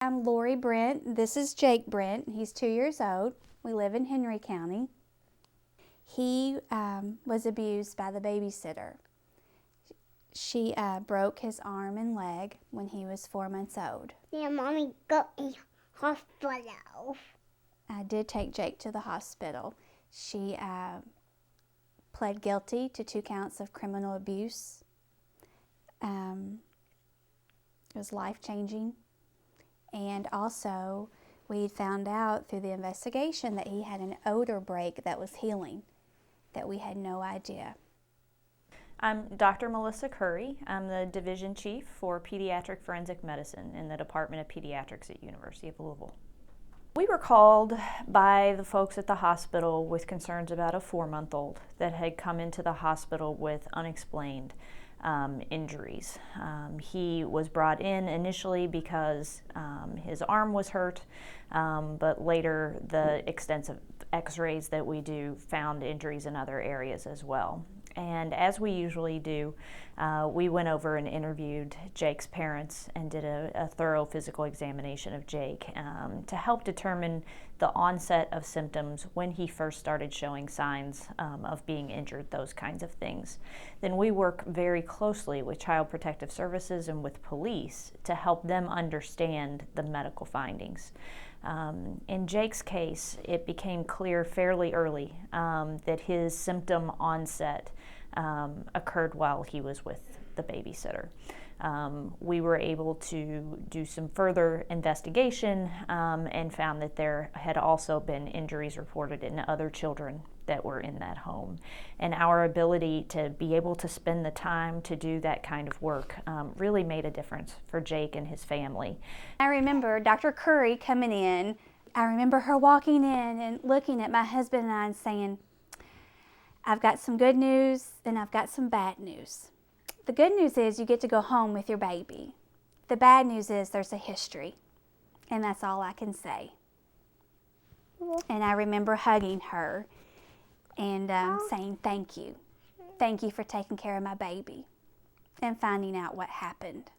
I'm Lori Brent. This is Jake Brent. He's 2 years old. We live in Henry County. He was abused by the babysitter. She broke his arm and leg when he was 4 months old. Yeah, Mommy got in hospital. I did take Jake to the hospital. She pled guilty to 2 counts of criminal abuse. It was life-changing. And also, we found out through the investigation that he had an odor break that was healing, that we had no idea. I'm Dr. Melissa Curry. I'm the Division Chief for Pediatric Forensic Medicine in the Department of Pediatrics at University of Louisville. We were called by the folks at the hospital with concerns about a 4-month-old that had come into the hospital with unexplained injuries. He was brought in initially because his arm was hurt, but later the extensive x-rays that we do found injuries in other areas as well. And as we usually do, we went over and interviewed Jake's parents and did a thorough physical examination of Jake to help determine the onset of symptoms when he first started showing signs of being injured, those kinds of things. Then we work very closely with Child Protective Services and with police to help them understand the medical findings. In Jake's case, it became clear fairly early that his symptom onset occurred while he was with the babysitter. We were able to do some further investigation and found that there had also been injuries reported in other children that were in that home. And our ability to be able to spend the time to do that kind of work really made a difference for Jake and his family. I remember Dr. Curry coming in. I remember her walking in and looking at my husband and I and saying, "I've got some good news and I've got some bad news. The good news is you get to go home with your baby. The bad news is there's a history, and that's all I can say." And I remember hugging her and saying, "Thank you. Thank you for taking care of my baby," and finding out what happened.